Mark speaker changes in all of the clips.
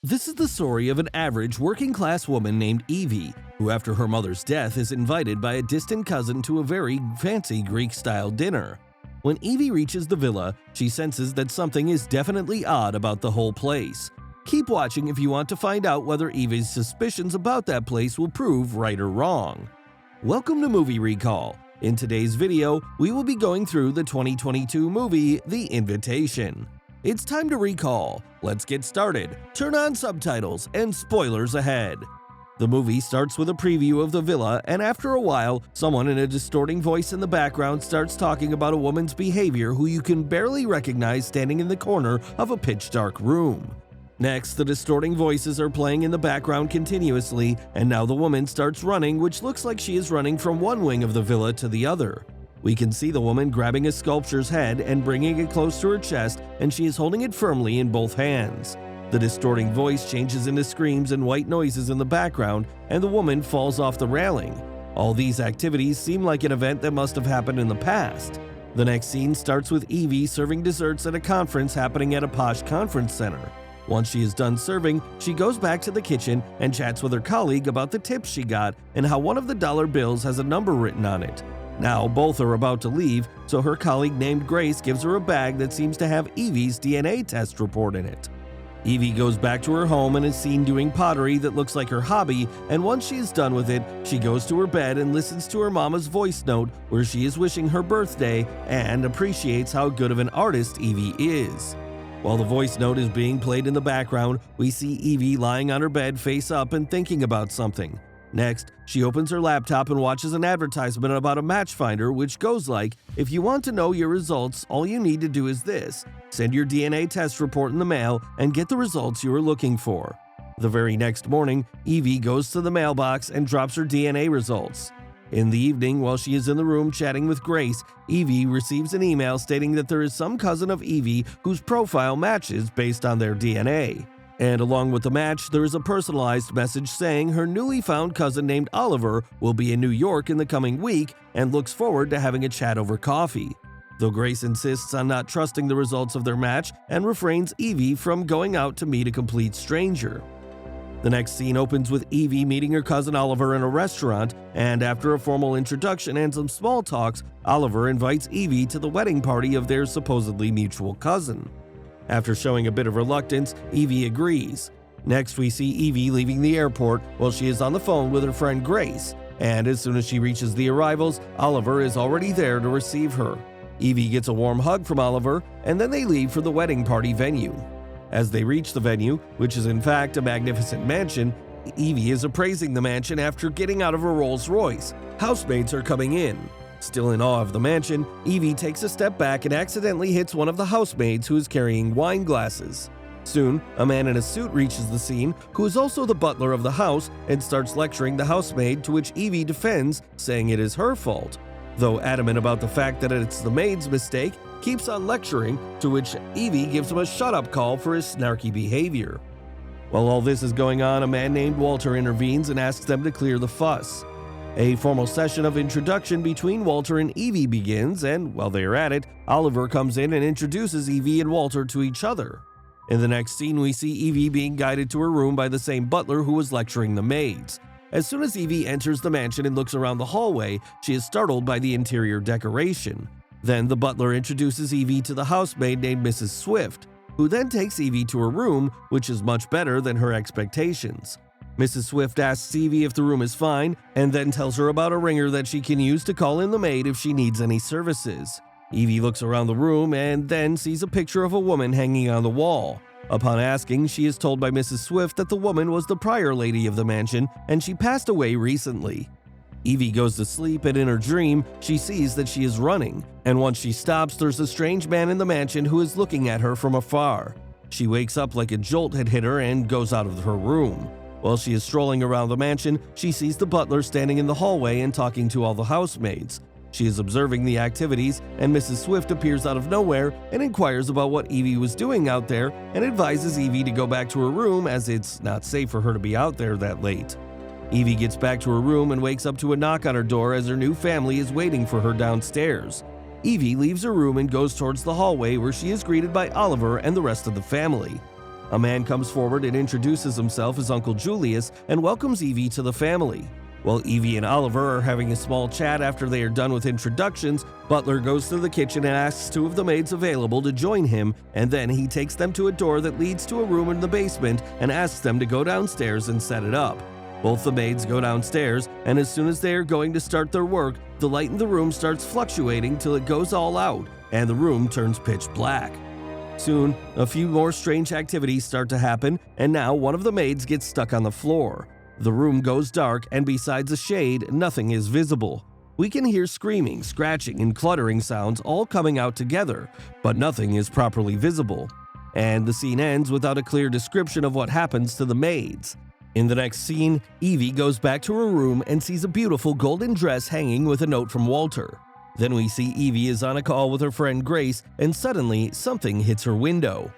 Speaker 1: This is the story of an average working-class woman named Evie, who after her mother's death is invited by a distant cousin to a very fancy Greek-style dinner. When Evie reaches the villa, she senses that something is definitely odd about the whole place. Keep watching if you want to find out whether Evie's suspicions about that place will prove right or wrong. Welcome to Movie Recall. In today's video, we will be going through the 2022 movie The Invitation. It's time to recall. Let's get started. Turn on subtitles and spoilers ahead. The movie starts with a preview of the villa, and after a while, someone in a distorting voice in the background starts talking about a woman's behavior who you can barely recognize standing in the corner of a pitch-dark room. Next, the distorting voices are playing in the background continuously, and now the woman starts running, which looks like she is running from one wing of the villa to the other. We can see the woman grabbing a sculpture's head and bringing it close to her chest, and she is holding it firmly in both hands. The distorting voice changes into screams and white noises in the background, and the woman falls off the railing. All these activities seem like an event that must have happened in the past. The next scene starts with Evie serving desserts at a conference happening at a posh conference center. Once she is done serving, she goes back to the kitchen and chats with her colleague about the tips she got and how one of the dollar bills has a number written on it. Now, both are about to leave, so her colleague named Grace gives her a bag that seems to have Evie's DNA test report in it. Evie goes back to her home and is seen doing pottery that looks like her hobby, and once she is done with it, she goes to her bed and listens to her mama's voice note where she is wishing her birthday and appreciates how good of an artist Evie is. While the voice note is being played in the background, we see Evie lying on her bed face up and thinking about something. Next, she opens her laptop and watches an advertisement about a match finder which goes like, if you want to know your results, all you need to do is this: send your DNA test report in the mail and get the results you are looking for. The very next morning, Evie goes to the mailbox and drops her DNA results. In the evening, while she is in the room chatting with Grace, Evie receives an email stating that there is some cousin of Evie whose profile matches based on their DNA. And along with the match, there is a personalized message saying her newly found cousin named Oliver will be in New York in the coming week and looks forward to having a chat over coffee. Though Grace insists on not trusting the results of their match and refrains Evie from going out to meet a complete stranger. The next scene opens with Evie meeting her cousin Oliver in a restaurant, and after a formal introduction and some small talks, Oliver invites Evie to the wedding party of their supposedly mutual cousin. After showing a bit of reluctance, Evie agrees. Next, we see Evie leaving the airport while she is on the phone with her friend Grace, and as soon as she reaches the arrivals, Oliver is already there to receive her. Evie gets a warm hug from Oliver, and then they leave for the wedding party venue. As they reach the venue, which is in fact a magnificent mansion, Evie is appraising the mansion after getting out of a Rolls Royce. Housemates are coming in. Still in awe of the mansion, Evie takes a step back and accidentally hits one of the housemaids who is carrying wine glasses. Soon, a man in a suit reaches the scene, who is also the butler of the house, and starts lecturing the housemaid, to which Evie defends, saying it is her fault. Though adamant about the fact that it's the maid's mistake, keeps on lecturing, to which Evie gives him a shut-up call for his snarky behavior. While all this is going on, a man named Walter intervenes and asks them to clear the fuss. A formal session of introduction between Walter and Evie begins, and while they are at it, Oliver comes in and introduces Evie and Walter to each other. In the next scene, we see Evie being guided to her room by the same butler who was lecturing the maids. As soon as Evie enters the mansion and looks around the hallway, she is startled by the interior decoration. Then the butler introduces Evie to the housemaid named Mrs. Swift, who then takes Evie to her room, which is much better than her expectations. Mrs. Swift asks Evie if the room is fine, and then tells her about a ringer that she can use to call in the maid if she needs any services. Evie looks around the room and then sees a picture of a woman hanging on the wall. Upon asking, she is told by Mrs. Swift that the woman was the prior lady of the mansion and she passed away recently. Evie goes to sleep, and in her dream, she sees that she is running, and once she stops, there's a strange man in the mansion who is looking at her from afar. She wakes up like a jolt had hit her and goes out of her room. While she is strolling around the mansion, she sees the butler standing in the hallway and talking to all the housemaids. She is observing the activities, and Mrs. Swift appears out of nowhere and inquires about what Evie was doing out there and advises Evie to go back to her room as it's not safe for her to be out there that late. Evie gets back to her room and wakes up to a knock on her door as her new family is waiting for her downstairs. Evie leaves her room and goes towards the hallway where she is greeted by Oliver and the rest of the family. A man comes forward and introduces himself as Uncle Julius and welcomes Evie to the family. While Evie and Oliver are having a small chat after they are done with introductions, Butler goes to the kitchen and asks two of the maids available to join him, and then he takes them to a door that leads to a room in the basement and asks them to go downstairs and set it up. Both the maids go downstairs, and as soon as they are going to start their work, the light in the room starts fluctuating till it goes all out, and the room turns pitch black. Soon, a few more strange activities start to happen, and now one of the maids gets stuck on the floor. The room goes dark, and besides a shade, nothing is visible. We can hear screaming, scratching, and cluttering sounds all coming out together, but nothing is properly visible. And the scene ends without a clear description of what happens to the maids. In the next scene, Evie goes back to her room and sees a beautiful golden dress hanging with a note from Walter. Then we see Evie is on a call with her friend Grace, and suddenly something hits her window.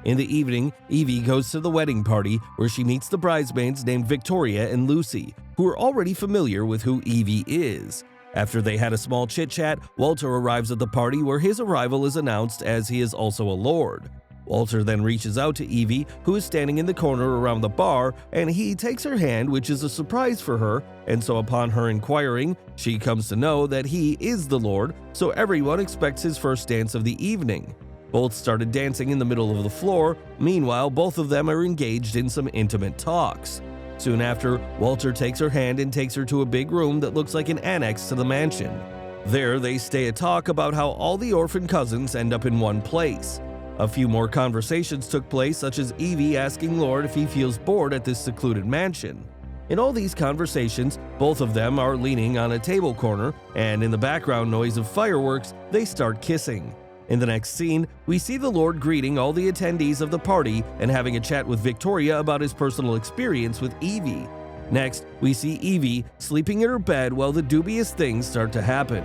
Speaker 1: In the evening, Evie goes to the wedding party where she meets the bridesmaids named Victoria and Lucy, who are already familiar with who Evie is. After they had a small chit-chat, Walter arrives at the party where his arrival is announced as he is also a lord. Walter then reaches out to Evie, who is standing in the corner around the bar, and he takes her hand, which is a surprise for her, and so upon her inquiring, she comes to know that he is the lord, so everyone expects his first dance of the evening. Both started dancing in the middle of the floor. Meanwhile, both of them are engaged in some intimate talks. Soon after, Walter takes her hand and takes her to a big room that looks like an annex to the mansion. There, they stay a talk about how all the orphan cousins end up in one place. A few more conversations took place, such as Evie asking Lord if he feels bored at this secluded mansion. In all these conversations, both of them are leaning on a table corner, and in the background noise of fireworks, they start kissing. In the next scene, we see the Lord greeting all the attendees of the party and having a chat with Victoria about his personal experience with Evie. Next, we see Evie sleeping in her bed while the dubious things start to happen.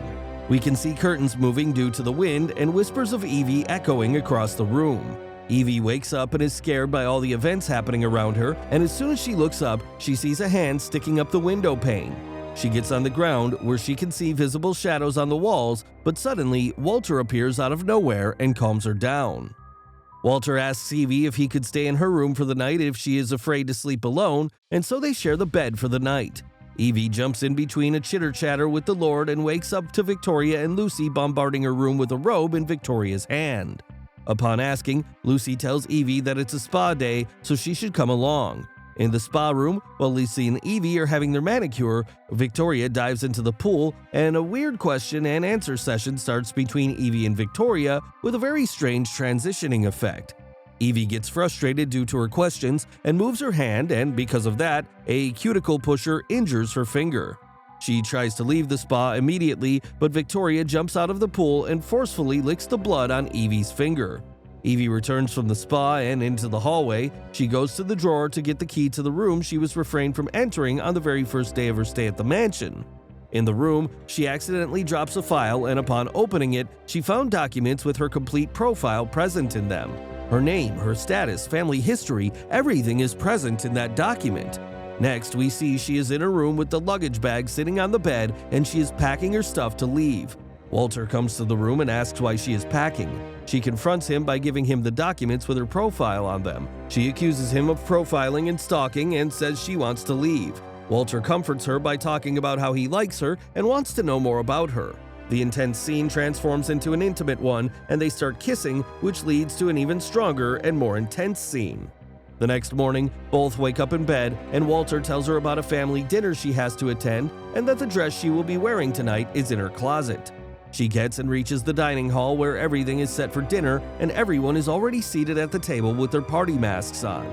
Speaker 1: We can see curtains moving due to the wind and whispers of Evie echoing across the room. Evie wakes up and is scared by all the events happening around her, and as soon as she looks up, she sees a hand sticking up the window pane. She gets on the ground where she can see visible shadows on the walls, but suddenly Walter appears out of nowhere and calms her down. Walter asks Evie if he could stay in her room for the night if she is afraid to sleep alone, and so they share the bed for the night. Evie jumps in between a chitter-chatter with the Lord and wakes up to Victoria and Lucy bombarding her room with a robe in Victoria's hand. Upon asking, Lucy tells Evie that it's a spa day, so she should come along. In the spa room, while Lucy and Evie are having their manicure, Victoria dives into the pool, and a weird question and answer session starts between Evie and Victoria with a very strange transitioning effect. Evie gets frustrated due to her questions and moves her hand, and because of that, a cuticle pusher injures her finger. She tries to leave the spa immediately, but Victoria jumps out of the pool and forcefully licks the blood on Evie's finger. Evie returns from the spa and into the hallway. She goes to the drawer to get the key to the room she was refrained from entering on the very first day of her stay at the mansion. In the room, she accidentally drops a file, and upon opening it, she found documents with her complete profile present in them. Her name, her status, family history, everything is present in that document. Next, we see she is in her room with the luggage bag sitting on the bed, and she is packing her stuff to leave. Walter comes to the room and asks why she is packing. She confronts him by giving him the documents with her profile on them. She accuses him of profiling and stalking and says she wants to leave. Walter comforts her by talking about how he likes her and wants to know more about her. The intense scene transforms into an intimate one, and they start kissing, which leads to an even stronger and more intense scene. The next morning, both wake up in bed, and Walter tells her about a family dinner she has to attend and that the dress she will be wearing tonight is in her closet. She gets and reaches the dining hall where everything is set for dinner and everyone is already seated at the table with their party masks on.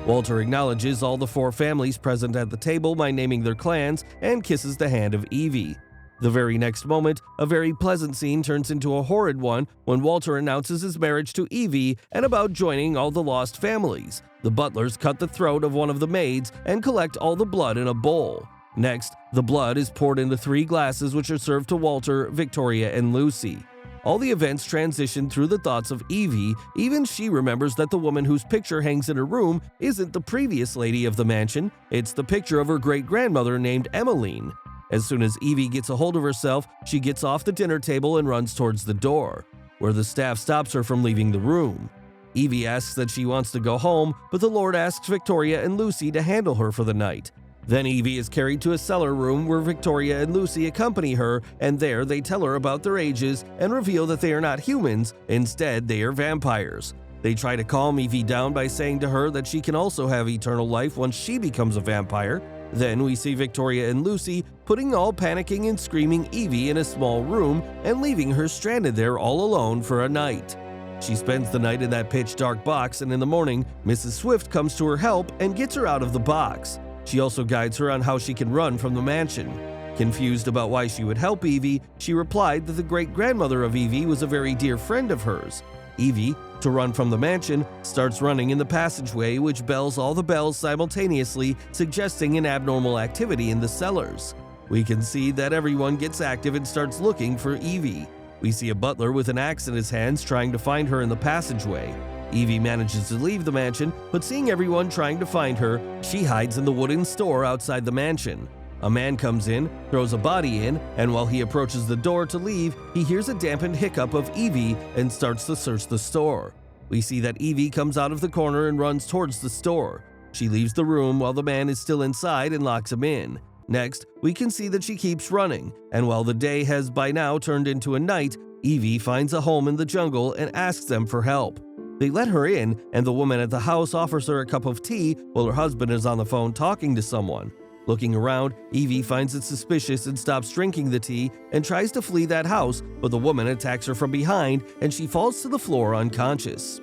Speaker 1: Walter acknowledges all the four families present at the table by naming their clans and kisses the hand of Evie. The very next moment, a very pleasant scene turns into a horrid one when Walter announces his marriage to Evie and about joining all the lost families. The butlers cut the throat of one of the maids and collect all the blood in a bowl. Next, the blood is poured into 3 glasses which are served to Walter, Victoria, and Lucy. All the events transition through the thoughts of Evie. Even she remembers that the woman whose picture hangs in her room isn't the previous lady of the mansion, it's the picture of her great-grandmother named Emmeline. As soon as Evie gets a hold of herself, she gets off the dinner table and runs towards the door, where the staff stops her from leaving the room. Evie asks that she wants to go home, but the Lord asks Victoria and Lucy to handle her for the night. Then Evie is carried to a cellar room where Victoria and Lucy accompany her, and there they tell her about their ages and reveal that they are not humans, instead they are vampires. They try to calm Evie down by saying to her that she can also have eternal life once she becomes a vampire. Then we see Victoria and Lucy putting all panicking and screaming Evie in a small room and leaving her stranded there all alone for a night. She spends the night in that pitch-dark box, and in the morning, Mrs. Swift comes to her help and gets her out of the box. She also guides her on how she can run from the mansion. Confused about why she would help Evie, she replied that the great-grandmother of Evie was a very dear friend of hers. Evie, to run from the mansion, starts running in the passageway, which bells all the bells simultaneously, suggesting an abnormal activity in the cellars. We can see that everyone gets active and starts looking for Evie. We see a butler with an axe in his hands trying to find her in the passageway. Evie manages to leave the mansion, but seeing everyone trying to find her, she hides in the wooden store outside the mansion. A man comes in, throws a body in, and while he approaches the door to leave, he hears a dampened hiccup of Evie and starts to search the store. We see that Evie comes out of the corner and runs towards the store. She leaves the room while the man is still inside and locks him in. Next, we can see that she keeps running, and while the day has by now turned into a night, Evie finds a home in the jungle and asks them for help. They let her in, and the woman at the house offers her a cup of tea while her husband is on the phone talking to someone. Looking around, Evie finds it suspicious and stops drinking the tea and tries to flee that house, but the woman attacks her from behind and she falls to the floor unconscious.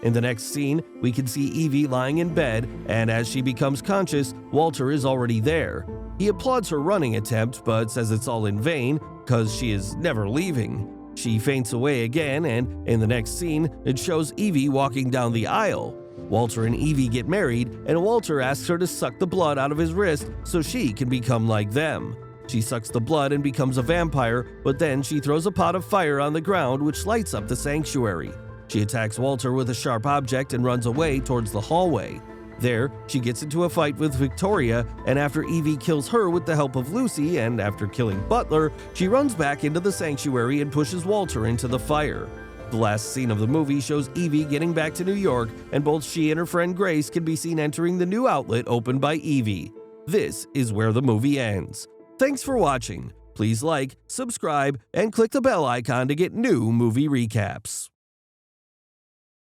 Speaker 1: In the next scene, we can see Evie lying in bed, and as she becomes conscious, Walter is already there. He applauds her running attempt, but says it's all in vain, cause she is never leaving. She faints away again, and in the next scene, it shows Evie walking down the aisle. Walter and Evie get married, and Walter asks her to suck the blood out of his wrist so she can become like them. She sucks the blood and becomes a vampire, but then she throws a pot of fire on the ground which lights up the sanctuary. She attacks Walter with a sharp object and runs away towards the hallway. There, she gets into a fight with Victoria, and after Evie kills her with the help of Lucy, and after killing Butler, she runs back into the sanctuary and pushes Walter into the fire. The last scene of the movie shows Evie getting back to New York, and both she and her friend Grace can be seen entering the new outlet opened by Evie. This is where the movie ends. Thanks for watching. Please like, subscribe, and click the bell icon to get new movie recaps.